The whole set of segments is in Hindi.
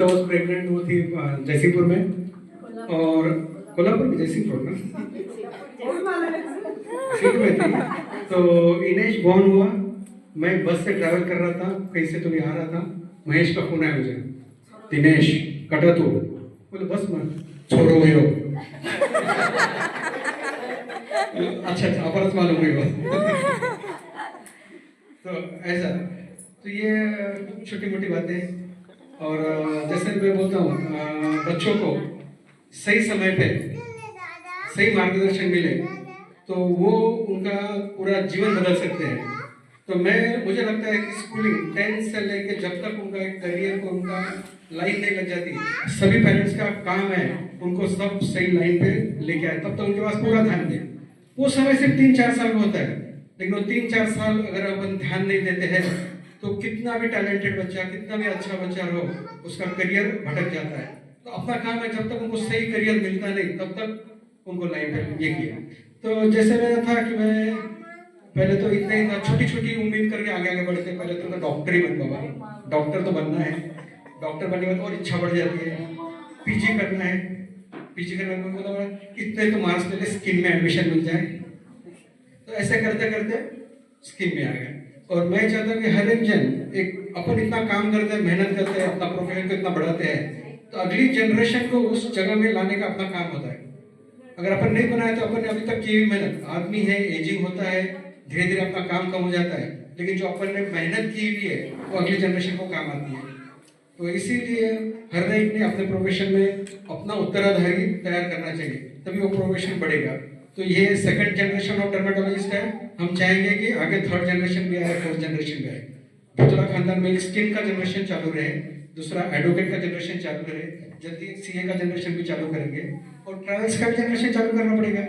I was pregnant वो थी जयसिंहपुर में और कोल्हापुर में जयसिंहपुर में सीट में थी तो इनेश बॉर्न हुआ। मैं बस से ट्रैवल कर रहा था कहीं से तो नहीं आ रहा था। महेश का फोन आया मुझे, दिनेश कटा तू, बोले बस मैं छोड़ो हुई हो अच्छा अपरस मालूम हुई हो तो ऐसा तो ये छोटी मोटी बातें। और जैसे मैं बोलता हूँ बच्चों को सही समय पे सही मार्गदर्शन मिले तो वो उनका पूरा जीवन बदल सकते हैं। तो मुझे लगता है कि स्कूलिंग 10th से लेके जब तक उनका एक करियर को उनका लाइन नहीं लग जाती, सभी पेरेंट्स का काम है उनको सब सही लाइन पे लेके आए, तब तक उनके पास पूरा ध्यान दें। वो समय सिर्फ 3-4 साल में होता है, लेकिन वो 3-4 साल अगर अपन ध्यान नहीं देते हैं तो कितना भी टैलेंटेड बच्चा, कितना भी अच्छा बच्चा हो, उसका करियर भटक जाता है। तो अपना काम है जब तक उनको सही करियर मिलता नहीं तब तक उनको लाइन पे ये किया। तो जैसे मेरा था कि मैं पहले तो इतना ही था, छोटी छोटी उम्मीद करके आगे आगे बढ़ते। पहले तो मैं डॉक्टर ही बन पाऊंगा, डॉक्टर तो बनना है, डॉक्टर बनने के बाद और इच्छा बढ़ जाती है, पीजी करना है, पीजी करने के बाद इतने तो मार्क्स ले स्किन में एडमिशन मिल जाए। तो ऐसे करते करते स्किन में आ गए। और मैं चाहता हूँ कि हर एक जन एक अपन इतना काम करते हैं, मेहनत करते हैं, अपना प्रोफेशन को इतना बढ़ाते हैं, तो अगली जनरेशन को उस जगह में लाने का अपना काम होता है। अगर अपन नहीं बनाए तो अपन ने अभी तक की हुई मेहनत, आदमी है, एजिंग होता है, धीरे धीरे अपना काम कम हो जाता है, लेकिन जो अपन ने मेहनत की हुई है वो अगली जनरेशन को काम आती है। तो इसीलिए हर एक ने अपने प्रोफेशन में अपना उत्तराधारी तैयार करना चाहिए, तभी वो प्रोफेशन बढ़ेगा। तो ये सेकंड जनरेशन ऑफ डर्मेटोलॉजिस्ट है। हम चाहेंगे कि आगे थर्ड जनरेशन भी आए, फोर्थ जनरेशन भी आए। भुतरा खानदान में स्किन का जनरेशन चालू रहे, दूसरा एडवोकेट का जनरेशन चालू रहे, जल्दी सीए का जनरेशन भी चालू करेंगे और ट्रैवल्स का भी जनरेशन चालू करना पड़ेगा।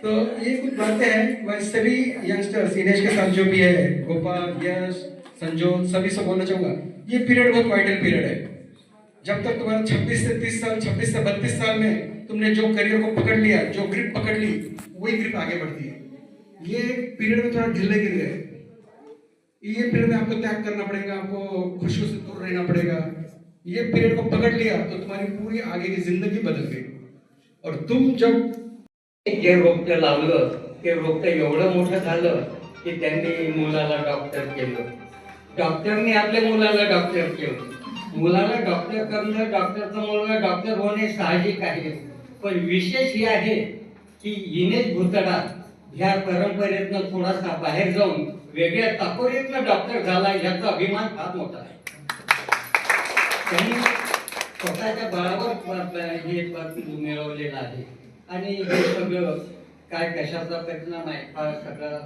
तो ये कुछ बातें हैं। मैं सभी यंगस्टर्स इनेश के साथ जो भी है, गोपाल, यश, संजोत, सभी से बोलना चाहूँगा, ये पीरियड बहुत वाइटल पीरियड है। जब तक तुम्हारा 26 से 30 साल, 26 से 32 साल में तुमने जो करियर को पकड़ लिया, जो ग्रिप पकड़ ली, वही ग्रिप आगे बढ़ती है। ये पीरियड में थोड़ा ढीले गिर गए, ये पीरियड में आपको त्याग करना पड़ेगा, आपको खुशियों से दूर रहना पड़ेगा। ये पीरियड को पकड़ लिया तो तुम्हारी पूरी आगे की जिंदगी बदल गई। और तुम जब जे रोपटं लावलं ते रोपटं एवढं मोठं झालं की त्यांनी मुलाला डॉक्टर केलं, डॉक्टरने आपल्या मुलाला डॉक्टर केलं, मुलाला डॉक्टर करणं, डॉक्टरचा मुलगा डॉक्टर होणे साहजिक आहे। पण विशेष हे आहे की इनेश भुतडा ह्या परंपरेतनं थोडासा बाहेर जाऊन वेगळ्या ताकोरीतनं डॉक्टर झाला, याचा अभिमान फार मोठा आहे। त्यांनी स्वतःच्या बळावर हे पद मिळवलेलं आहे आणि हे सगळं काय कशाचा परिणाम आहे, हा सगळा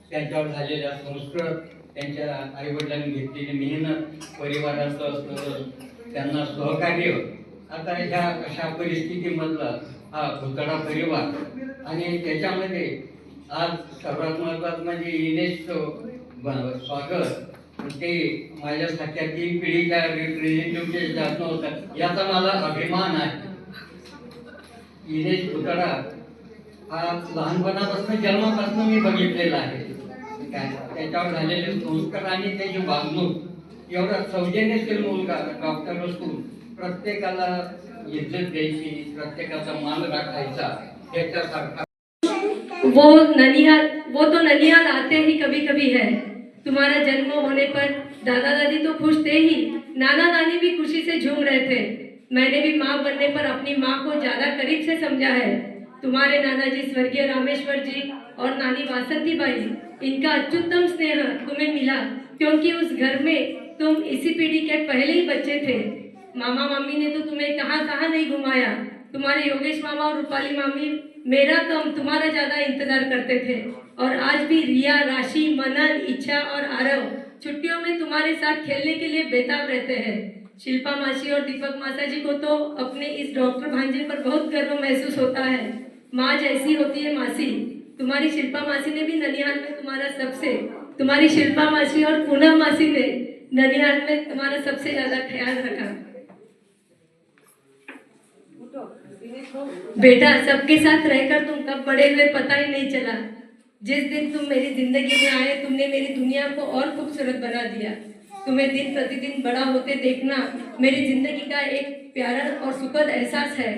त्यांच्यावर झालेला संस्कार, त्यांच्या आईवडिलांनी घेतलेली मेहनत, परिवाराचं त्यांना सहकार्य, आता ह्या अशा परिस्थितीमधला हा भुतडा परिवार आणि त्याच्यामध्ये आज सर्वात महत्त्वाचं म्हणजे इनेशचं स्वागत, ते माझ्यासारख्या 3 पिढीच्या रिप्रेझेंटेटिव्हचे जास्त होतात, याचा मला अभिमान आहे। इनेश भुतडा हा लहानपणापासून जन्मापासून मी बघितलेला आहे, त्याच्यावर झालेले संस्कार आणि त्याची वागणूक, एवढा सौजन्यशील मुलगा डॉक्टर असून प्रत्येकाला इज्जत द्यायची, प्रत्येकाचा मान राखायचा, त्याच्यासारखा वो तो ननिहाल आते ही कभी कभी है। तुम्हारा जन्म होने पर दादा दादी तो खुश थे ही, नाना नानी भी खुशी से झूम रहे थे। मैंने भी माँ बनने पर अपनी माँ को ज्यादा करीब से समझा है। तुम्हारे नाना जी स्वर्गीय रामेश्वर जी और नानी वासंती बाई, इनका अत्युत्तम स्नेह तुम्हें मिला क्योंकि उस घर में तुम इसी पीढ़ी के पहले ही बच्चे थे। मामा मामी ने तो तुम्हें कहाँ कहाँ नहीं घुमाया। तुम्हारे योगेश मामा और रूपाली मामी मेरा तो हम तुम्हारा ज़्यादा इंतजार करते थे। और आज भी रिया, राशि, मनन, इच्छा और आरव छुट्टियों में तुम्हारे साथ खेलने के लिए बेताब रहते हैं। शिल्पा मासी और दीपक मासा जी को तो अपने इस डॉक्टर भांजे पर बहुत गर्व महसूस होता है। माँ जैसी होती है मासी। तुम्हारी शिल्पा मासी ने भी ननिहाल में तुम्हारी शिल्पा मासी और पूनम मासी ने ननिहाल में तुम्हारा सबसे ज्यादा ख्याल रखा। बेटा, सबके साथ रहकर तुम कब बड़े हुए पता ही नहीं चला। जिस दिन तुम मेरी जिंदगी में आए तुमने मेरी दुनिया को और खूबसूरत बना दिया। तुम्हें दिन प्रतिदिन बड़ा होते देखना मेरी जिंदगी का एक प्यारा और सुखद एहसास है।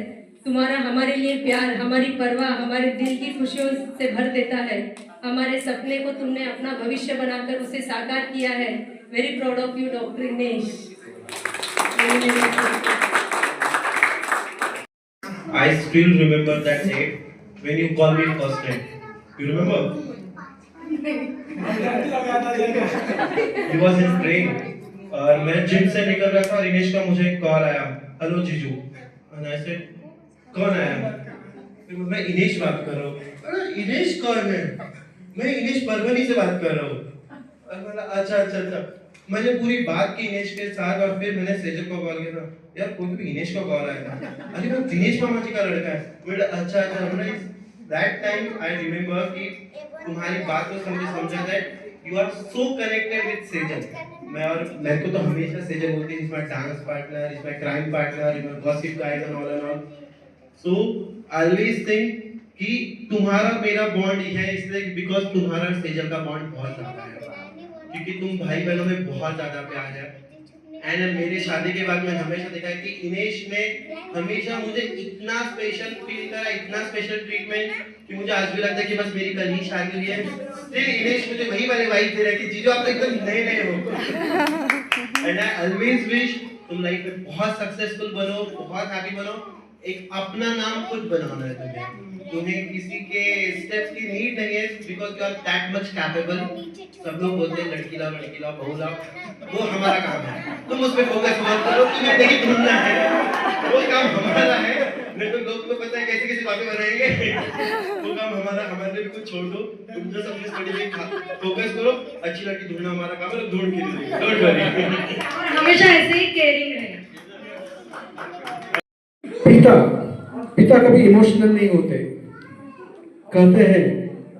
तुम्हारा हमारे लिए प्यार, हमारी परवाह हमारे दिल की खुशियों से भर देता है। हमारे सपने को तुमने अपना भविष्य बनाकर उसे साकार किया है। Very proud of you doctor Inesh. I still remember that day when you called me first time. You remember? He was in train. और मैं जिम से निकल रहा था और इनेश का मुझे कॉल आया, हेलो जीजू। And I said, कौन आया? मैं इनेश बात कर रहा हूँ। अरे इनेश कौन है? मैं इनेश परवनी से बात कर रहा हूँ। अच्छा। मैंने पूरी बात की इनेश के साथ और फिर मैंने सेजल को कॉल किया था, यार कोई भी इनेश का कॉल आया था, अरे वो दिनेश मामा जी का लड़का है। बोला अच्छा। दैट टाइम आई रिमेम्बर कि तुम्हारी बात को समझा that you are so connected with Sejal. मेरे को तो हमेशा सेजल बोलती है, is my dance partner, is my crime partner, is my gossip guide and all. So always think कि तुम्हारा मेरा बॉन्ड है इसलिए बिकॉज तुम्हारा सेजल का बॉन्ड बहुत ज्यादा है, क्योंकि तुम भाई बहनों में बहुत ज्यादा प्यार है। एंड मेरे शादी के बाद मैंने हमेशा देखा है कि इनेश ने हमेशा मुझे इतना स्पेशल फील करा, इतना स्पेशल ट्रीटमेंट कि मुझे आज भी लगता है कि बस मेरी कल ही शादी हुई है। स्टिल इनेश मुझे वही वाले वाइब दे रहा है कि जीजू आप एकदम नए हो। एंड आई ऑलवेज विश तुम लाइफ में बहुत सक्सेसफुल बनो, बहुत हैप्पी बनो। एक अपना नाम खुद बनाना है तुम्हें किसी के स्टेप्स की नीड नहीं है because you are that much capable. सब लोग बोलते हैं लड़की लाओ, बहू लाओ, वो हमारा काम है। तुम उस पे फोकस मत करो, तुम्हें नहीं ढूंढना है, वो काम हमारा है। नहीं तो लोग को पता है कैसी कैसी बातें बनाएंगे, वो काम हमारे भी कुछ छोड़ दो। तुम जो अपनी स्टडी में फोकस करो, अच्छी लड़की ढूंढना हमारा काम है, ढूंढ के देंगे, डोंट वरी। हमेशा ऐसे ही केयरिंग रहे। पिता कभी इमोशनल नहीं होते। कहते हैं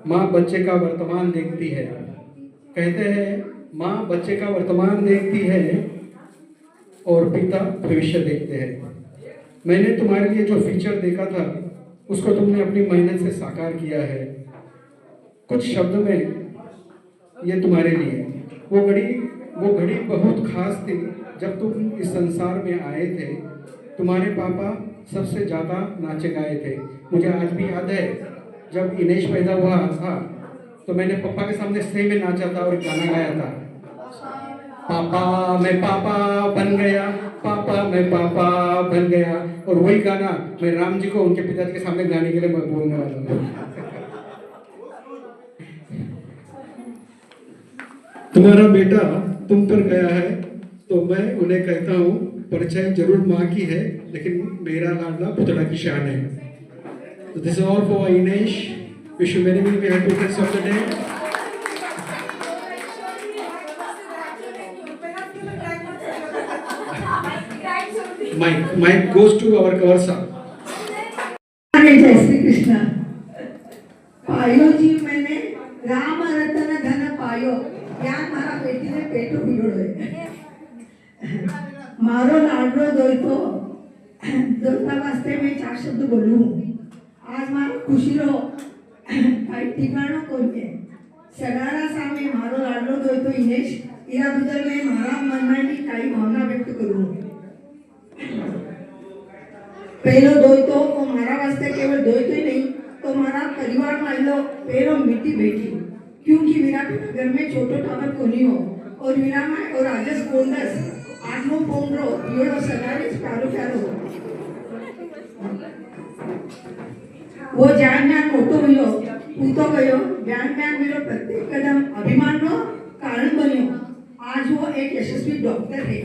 माँ बच्चे का वर्तमान देखती है, कहते हैं माँ बच्चे का वर्तमान देखती है और पिता भविष्य देखते हैं। मैंने तुम्हारे लिए जो फ्यूचर देखा था उसको तुमने अपनी मेहनत से साकार किया है। कुछ शब्द में ये तुम्हारे लिए, वो घड़ी बहुत खास थी जब तुम इस संसार में आए थे। तुम्हारे पापा सबसे ज़्यादा नाचे गाए थे। मुझे आज भी याद है जब इनेश पैदा हुआ था तो मैंने पापा के सामने स्टेज में नाचा था और गाना गाया था, पापा मैं पापा बन गया, पापा मैं पापा बन गया। और वही गाना मैं राम जी को उनके पिताजी के सामने गाने के लिए मैं बोलने वाला हूँ। तुम्हारा बेटा तुम पर गया है तो मैं उन्हें कहता हूँ परिचय जरूर माँ की है लेकिन मेरा लाडला पुतला की शान है। So this is all for Inesh. Wish you many happy returns of the day. Mike goes to our Kavarsa. जय श्री कृष्ण। पायो जी मैंने राम रतन धन पायो, यार मारा बेटी ने पेटो बिगड़ो मारो लाडलो दोयतो दोता वास्ते मैं 4 शब्द बोलूं। आज मारो खुशी रो काही ठिकाणो कोणते सगळ्यांना सामे मारो लाडलो दोयतो इनेश याबद्दल मैं मारा मनाची काही भावना व्यक्त करूं। पहलो दोयतो वो मारा वास्ते केवल दोयतो ही नहीं तो मारा परिवार माइलो पहलो मिट्टी बेटी, क्योंकि विराटनगर में छोटो टावर कोनी हो और विरामा और राजस कोंडस 8 पोंड्रो येडो सगारीच प्यारो वो जान मोटो हुयो पूतो गयो ब्यान ब्यान मेरा प्रत्येक कदम अभिमान नो कारण बन्यो। आज वो एक यशस्वी डॉक्टर है।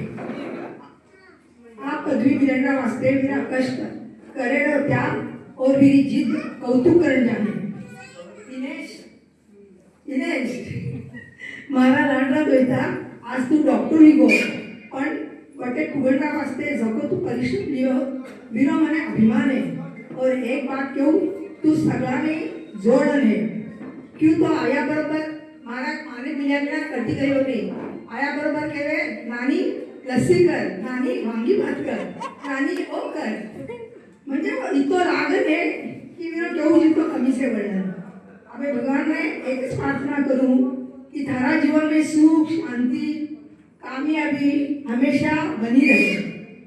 आप पदवी मिलने वास्ते मेरा कष्ट करेड़ो त्याग और मेरी जिद कौतुक करन जाने। दिनेश मारा लाडला दोयता आज तू डॉक्टर ही गो पण बटे कुबेरा वास्ते जको तू परिश्रम लियो मेरा मने अभिमान है। और एक बात क्यों तू सगळा में जोड़न है क्यों तो आया बरोबर मारा माने मिल्या कटी गयो नहीं। आया बरोबर केवे नानी लस्सी कर, नानी वांगी भात कर, नानी ओ कर म्हणजे इतो लागत है कि मेरा क्यों जितो कमी से वर्णन। अबे भगवान मैं एक प्रार्थना करूं कि थारा जीवन में सुख शांति कामयाबी हमेशा बनी रहे।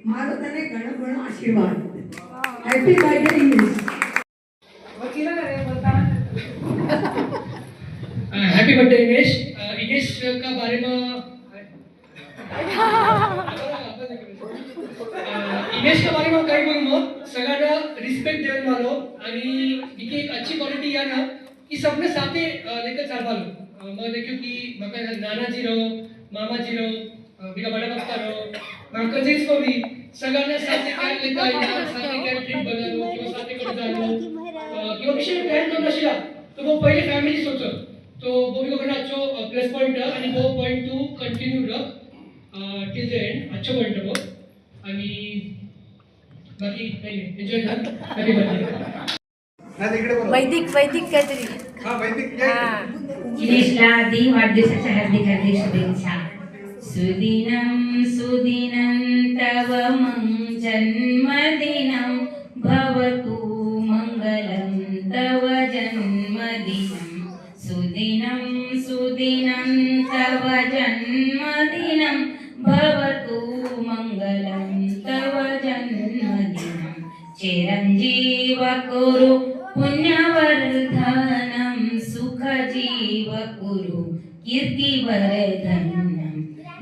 मारो तने घणो घणो आशीर्वाद। Happy birthday English. Happy birthday Inesh. Inesh का बारे में इनेश का बारे में काही बोलू मग सगळ्यांना रिस्पेक्ट देऊन वालो आणि इनकी एक अच्छी क्वालिटी या ना कि सबने साथे लेकर चल वालो। मैं देखियो कि मका नाना जी रहो मामा जी रहो बिका बड़ा पप्पा रहो मका जीस को भी सगळ्यांना साथे काय लेता आईना साथे काय ट्रिप बनालो किंवा साथे कुठे जालो किंवा विषय प्लॅन करून असेल तो वो पहले फॅमिली सोचो तो वो भी कोकण अच्छो प्लस पॉइंट आणि वो पॉइंट टू कंटिन्यू रख टिल द एंड अच्छो पॉइंट वो आणि बाकी काही नाही एन्जॉय कर हॅपी बर्थडे। वैदिक काहीतरी जिनेशला दी वाढदिवसाच्या हार्दिक हार्दिक शुभेच्छा। सुदिनं सुदिनं तव जन्मदिनं भवतु मंगलं तव जन्मदिनं। सुदिनं सुदिनं तव जन्मदिनं भवतु मंगलं तव जन्मदिनं। चिरंजीव कुरु पुण्यवर्धनं सुखजीव कुरु कीर्तिवर्धनं।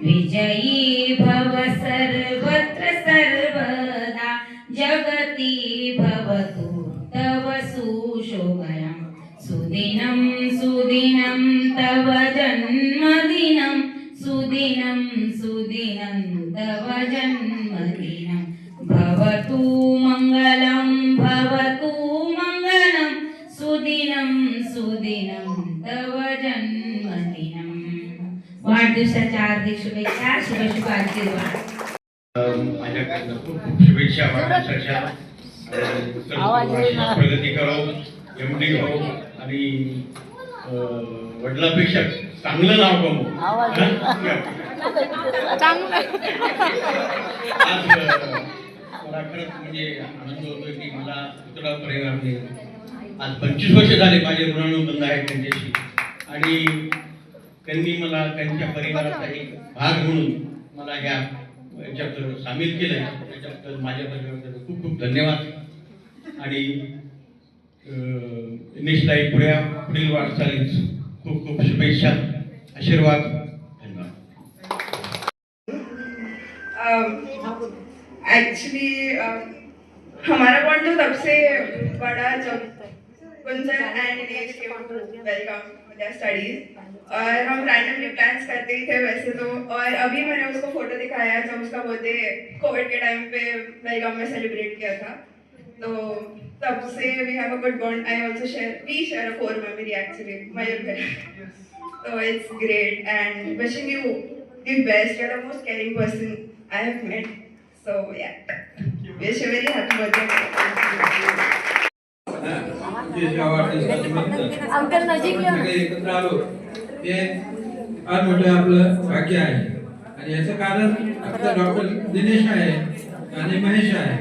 विजयी भव सर्वत्र सर्वदा जगति भवतु तव सुशोभनं। सुदिनं सुदिनं तव जन्मदिनं सुदिनं सुदिनं तव जन्मदिनं। भवतु मंगलं भवतु मंगलं सुदिनं सुदिनं तव जन्मदिनं। वाढदिवसाच्या हार्दिक शुभेच्छा शुभ शुभ आशीर्वाद। माझ्याकडनं खूप खूप शुभेच्छा वाढदिवसाच्या। प्रगती करो एमडी हो आणि वडिलांपेक्षा चांगलं नाव कमवू। आज मला खरंच म्हणजे आनंद होतोय की मला पुतळा परिवाराने आज 25 वर्ष झाले माझे ऋणानुबंध आहेत त्यांच्याशी आणि त्यांनी मला त्यांच्या परिवाराचा एक भाग म्हणून मला याच्यात सामील केलं। त्याच्याबद्दल माझ्या परिवाराबद्दल खूप खूप धन्यवाद आणि इनेशलाई पुढील वाटचालीस खूप खूप शुभेच्छा आशीर्वाद। धन्यवाद। एक्चुअली हमारा बॉन्ड तो तब से बड़ा जब गुंजन एंड इनेश के वेलकम their studies और हम रैंडमली प्लान्स करते ही थे वैसे तो। और अभी मैंने उसको फोटो दिखाया जब उसका बर्थडे कोविड के टाइम पे बेलगाम में सेलिब्रेट किया था तो तब से we have a good bond. I also we share a core memory actually Mayur भाई। तो it's great and wishing you the best. You are the most caring person I have met so yeah wish you very happy birthday. Uncle नजीक एकत्र आलो ते फार मोठं आपलं भाग्य आहे आणि याचं कारण आपलं डॉक्टर दिनेश आहे आणि महेश आहे।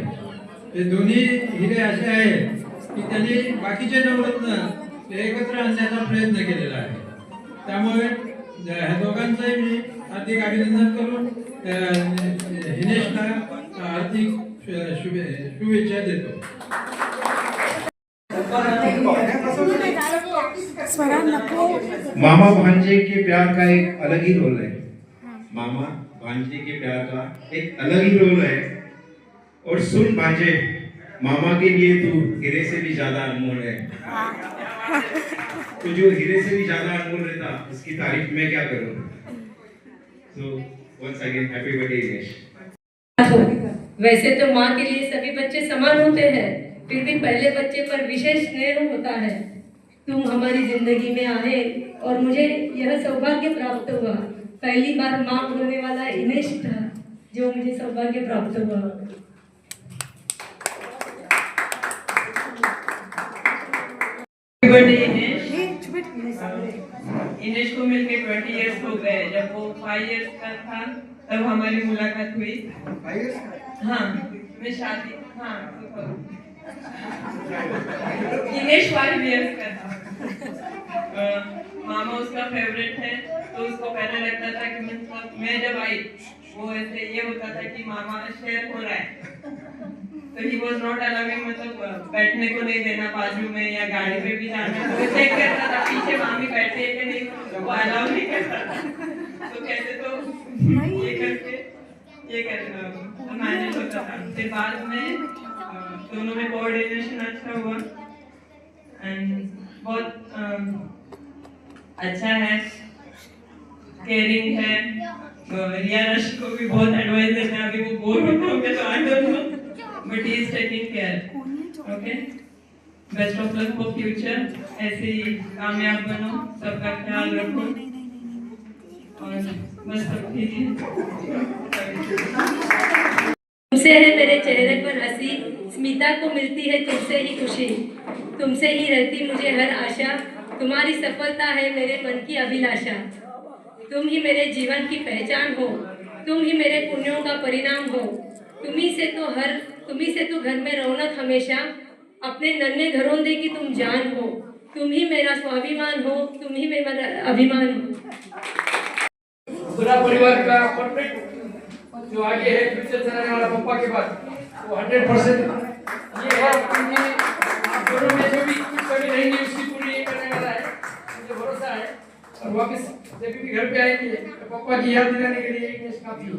हे दोन्ही हिरे असे आहेत की त्यांनी बाकीचे नवरत्न ते एकत्र आणण्याचा प्रयत्न केलेला आहे। त्यामुळे ह्या दोघांचंही मी हार्दिक अभिनंदन करून हिनेशला हार्दिक शुभेच्छा देतो। मामा भांजे के प्यार का एक अलग ही रोल है। मामा भांजे के प्यार का एक अलग ही रोल है और सुन भांजे मामा के लिए तू हीरे से भी ज्यादा अनमोल है। तो जो हीरे से भी ज्यादा अनमोल रहता उसकी तारीफ मैं क्या करूं। So once again happy birthday Dinesh. वैसे तो माँ के लिए सभी बच्चे समान होते हैं, फिर भी पहले बच्चे पर विशेष स्नेह होता है। तुम हमारी जिंदगी में आए और मुझे यह सौभाग्य प्राप्त हुआ। पहली बार माँ होने वाला इनेश था जो मुझे सौभाग्य प्राप्त हुआ। इनेश को मिलके 20 इयर्स हो गए। जब वो 5 इयर्स का था तब हमारी मुलाकात हुई। 5 इयर्स? हाँ, मैं शादी हाँ इनेश 5 इयर्स का था। मामा उसका फेवरेट है, तो उसको पहले लगता था कि मतलब मैं जब आई वो ऐसे ये होता था कि मामा शेयर हो रहा है, तो ही वॉज नॉट अलाउिंग, मतलब बैठने को नहीं देना बाजू में या गाड़ी में भी जाना, तो वो चेक करता था पीछे मामी बैठे है कि नहीं, वो अलाउ नहीं करता था। तो कहते तो ये करके मैनेज होता था। फिर बाद में दोनों में कोऑर्डिनेशन अच्छा हुआ एंड बहुत अच्छा है, केयरिंग है। रिया रश को भी बहुत एडवाइस देते हैं, अभी वो बोर होते होंगे तो I don't know, but he is taking care. Okay, best of luck for future. ऐसे ही कामयाब बनो, सबका ख्याल रखो और बस सब ठीक है। तुमसे है मेरे चेहरे पर हंसी, स्मिता को मिलती है तुमसे ही खुशी। तुमसे ही रहती मुझे हर आशा, तुम्हारी सफलता है मेरे मन की अभिलाषा। तुम ही मेरे जीवन की पहचान हो, तुम ही मेरे पुण्यों का परिणाम हो। तुम्ही से तो घर में रौनक हमेशा, अपने नन्हे घरोंदे की तुम जान हो। तुम ही मेरा स्वाभिमान हो, तुम ही मेरा अभिमान हो। पूरा परिवार का परफेक्ट जो आगे है फ्यूचर चलाने वाला पप्पा के बाद वो 100% ये है, क्योंकि दोनों में जो भी कुछ कमी रहेंगी उसकी पूरी करने वाला है, मुझे भरोसा है। और वापस जब भी घर पे आएंगे तो पप्पा की याद दिलाने के लिए एक काफी हो।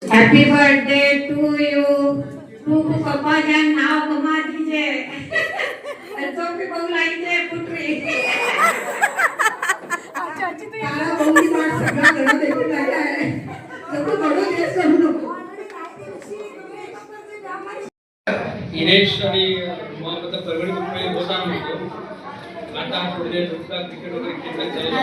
Happy birthday to you. तू पप्पा का नाम घुमा दीजिए, तो भी बहु लाइए पुत्री। तारा बहु की बात सगळा घरा देखून आया है, तो बड़ो देश करू नको। इनेश आणि मग परभणी कुटुंब होता होतो। आता थोड़ी देर रुकता क्रिकेट वगैरह खेलना चलेगा।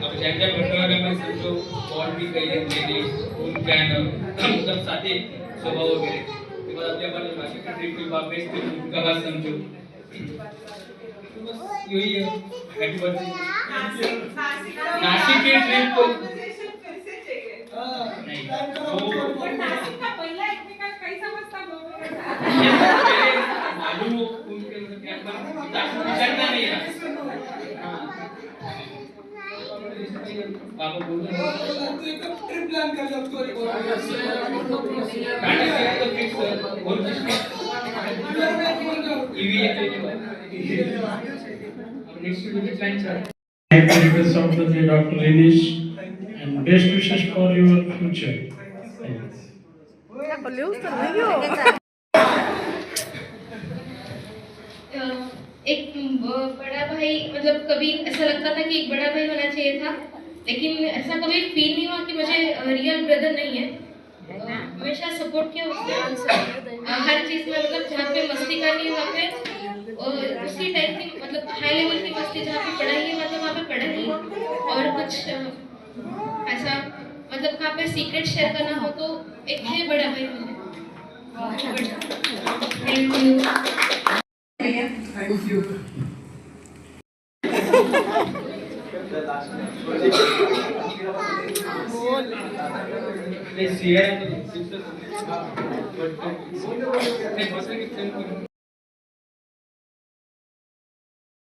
अब ज्या घटनाक्रमाने समजो बॉल भी काही लेडीज स्कूल कॅन मतलब साथे स्वभाव वगैरे ते बाद आपल्या आपण नाशिक ट्रिप की बात बेस्ट का बात समझो। बस यही है, हैप्पी बर्थडे। नासिक की ट्रिप को नहीं तो नासिक का पहला एकमेकांना काही समजता मालूम हो उनके मतलब क्या विचारता नहीं है। पापा बोल रहे हैं ट्रिप प्लान कर लो तो फिक्स और ईवी नेक्स्ट वीक प्लान चल। Happy request of the day, Dr. Inish, and best wishes for your future. एक बड़ा भाई, मतलब कभी ऐसा लगता था कि एक बड़ा भाई होना चाहिए था, लेकिन ऐसा कभी फील नहीं हुआ कि मुझे रियल ब्रदर नहीं है। हमेशा सपोर्ट किया उसने हर चीज़ में, मतलब जहाँ पे मस्ती करनी है वहाँ पे और उसी टाइप की, मतलब हाई लेवल की मस्ती, जहाँ पे पढ़ाई है मतलब वहाँ पे पढ़ाई, और कुछ ऐसा मतलब वहाँ पे सीक्रेट शेयर करना हो तो एक है बड़ा भाई मुझे। Thank you. They see it.